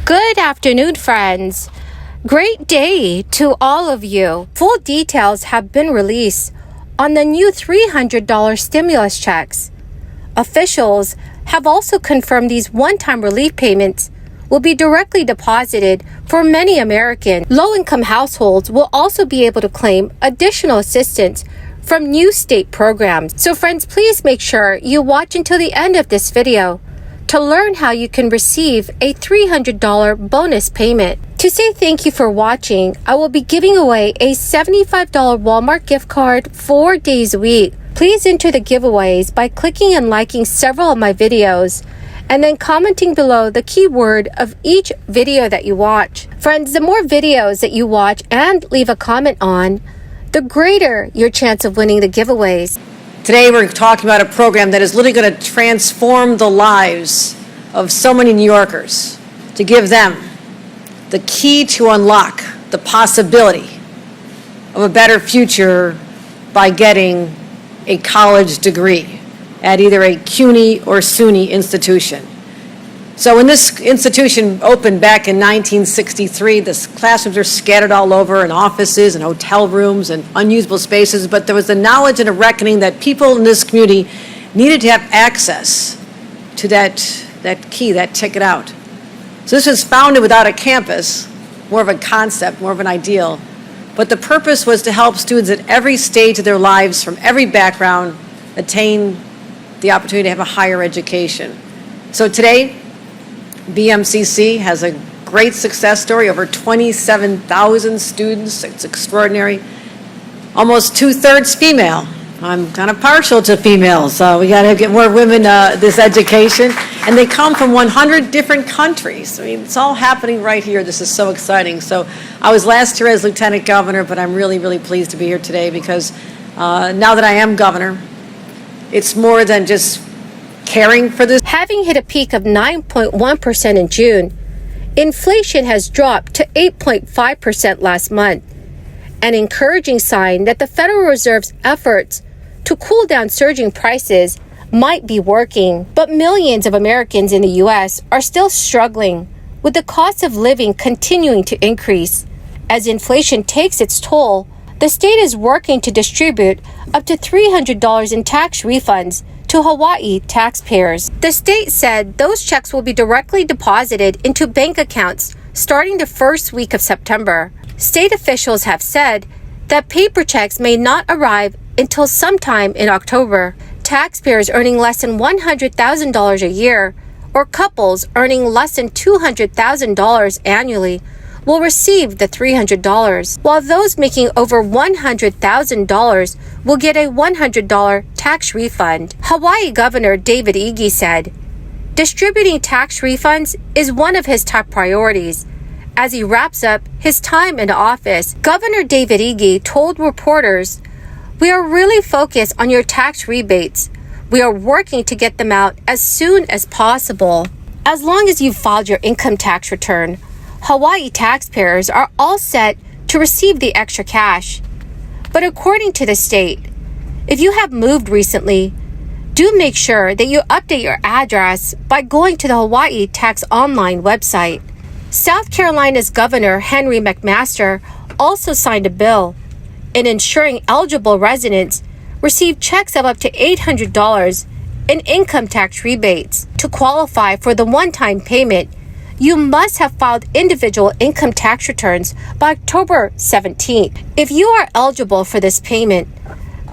Good afternoon, friends. Great day to all of you. Full details have been released on the new $300 stimulus checks. Officials have also confirmed these one-time relief payments will be directly deposited for many American. Low-income households will also be able to claim additional assistance from new state programs. So friends, please make sure you watch until the end of this video to learn how you can receive a $300 bonus payment. To say thank you for watching, I will be giving away a $75 Walmart gift card 4 days a week. Please enter the giveaways by clicking and liking several of my videos and then commenting below the keyword of each video that you watch. Friends, the more videos that you watch and leave a comment on, the greater your chance of winning the giveaways. Today we're talking about a program that is literally going to transform the lives of so many New Yorkers, to give them the key to unlock the possibility of a better future by getting a college degree at either a CUNY or SUNY institution. So when this institution opened back in 1963, the classrooms are scattered all over in offices and hotel rooms and unusable spaces, but there was a knowledge and a reckoning that people in this community needed to have access to that key, that ticket out. So this was founded without a campus, more of a concept, more of an ideal, but the purpose was to help students at every stage of their lives, from every background, attain the opportunity to have a higher education. So today, BMCC has a great success story, over 27,000 students. It's extraordinary. Almost 2/3 female. I'm kind of partial to females, so we got to get more women this education. And they come from 100 different countries. I mean, it's all happening right here. This is so exciting. So I was last year as Lieutenant Governor, but I'm really, really pleased to be here today because now that I am governor, it's more than just caring for this. Having hit a peak of 9.1% in June, inflation has dropped to 8.5% last month, an encouraging sign that the Federal Reserve's efforts to cool down surging prices might be working. But millions of Americans in the U.S. are still struggling with the cost of living continuing to increase. As inflation takes its toll, the state is working to distribute up to $300 in tax refunds to Hawaii taxpayers. The state said those checks will be directly deposited into bank accounts starting the first week of September. State officials have said that paper checks may not arrive until sometime in October. Taxpayers earning less than $100,000 a year, or couples earning less than $200,000 annually, will receive the $300, while those making over $100,000 will get a $100 tax refund. Hawaii Governor David Ige said, distributing tax refunds is one of his top priorities. As he wraps up his time in office, Governor David Ige told reporters, "We are really focused on your tax rebates. We are working to get them out as soon as possible. As long as you've filed your income tax return, Hawaii taxpayers are all set to receive the extra cash." But according to the state, if you have moved recently, do make sure that you update your address by going to the Hawaii Tax Online website. South Carolina's Governor Henry McMaster also signed a bill in ensuring eligible residents receive checks of up to $800 in income tax rebates. To qualify for the one-time payment, you must have filed individual income tax returns by October 17th. If you are eligible for this payment,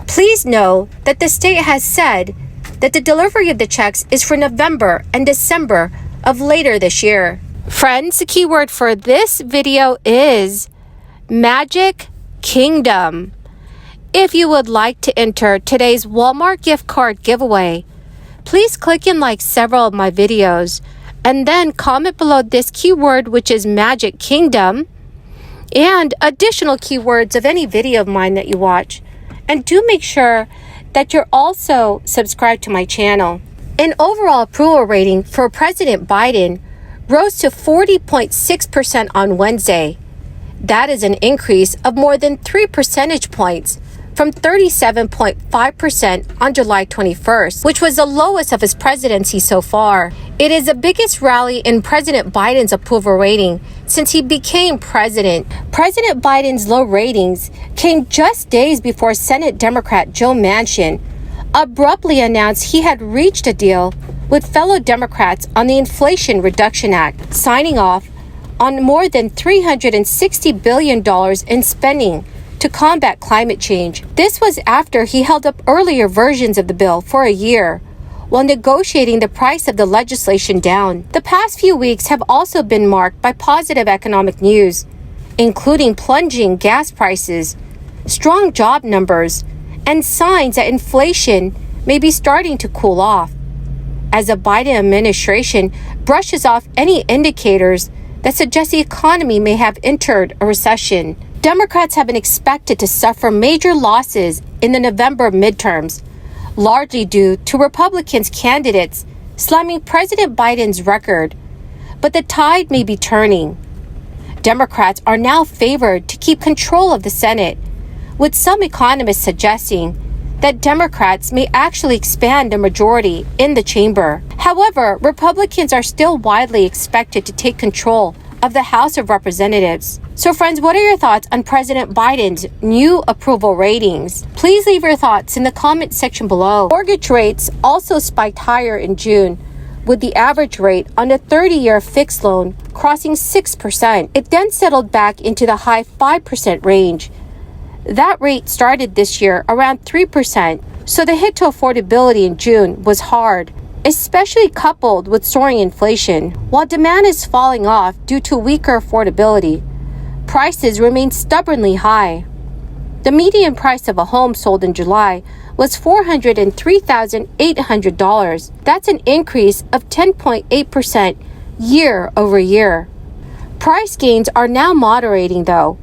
please know that the state has said that the delivery of the checks is for November and December of later this year. Friends, the keyword for this video is Magic Kingdom. If you would like to enter today's Walmart gift card giveaway, please click and like several of my videos and then comment below this keyword, which is Magic Kingdom, and additional keywords of any video of mine that you watch. And do make sure that you're also subscribed to my channel. An overall approval rating for President Biden rose to 40.6% on Wednesday. That is an increase of more than 3 percentage points from 37.5% on July 21st, which was the lowest of his presidency so far. It is the biggest rally in President Biden's approval rating since he became president. President Biden's low ratings came just days before Senate Democrat Joe Manchin abruptly announced he had reached a deal with fellow Democrats on the Inflation Reduction Act, signing off on more than $360 billion in spending to combat climate change. This was after he held up earlier versions of the bill for a year, while negotiating the price of the legislation down. The past few weeks have also been marked by positive economic news, including plunging gas prices, strong job numbers, and signs that inflation may be starting to cool off, as the Biden administration brushes off any indicators that suggest the economy may have entered a recession. Democrats have been expected to suffer major losses in the November midterms, largely due to Republicans' candidates slamming President Biden's record. But the tide may be turning. Democrats are now favored to keep control of the Senate, with some economists suggesting that Democrats may actually expand the majority in the chamber. However, Republicans are still widely expected to take control of the House of Representatives. So friends, what are your thoughts on President Biden's new approval ratings? Please leave your thoughts in the comment section below. Mortgage rates also spiked higher in June, with the average rate on a 30-year fixed loan crossing 6%. It then settled back into the high 5% range. That rate started this year around 3%, so the hit to affordability in June was hard, especially coupled with soaring inflation. While demand is falling off due to weaker affordability, prices remain stubbornly high. The median price of a home sold in July was $403,800. That's an increase of 10.8% year over year. Price gains are now moderating though,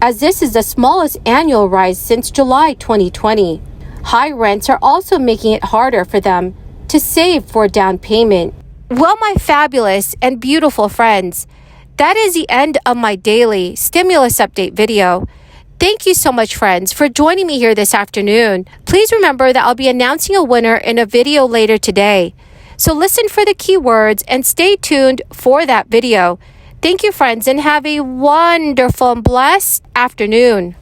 as this is the smallest annual rise since July 2020. High rents are also making it harder for them to save for a down payment. Well, my fabulous and beautiful friends, that is the end of my daily stimulus update video. Thank you so much, friends, for joining me here this afternoon. Please remember that I'll be announcing a winner in a video later today. So listen for the keywords and stay tuned for that video. Thank you, friends, and have a wonderful and blessed afternoon.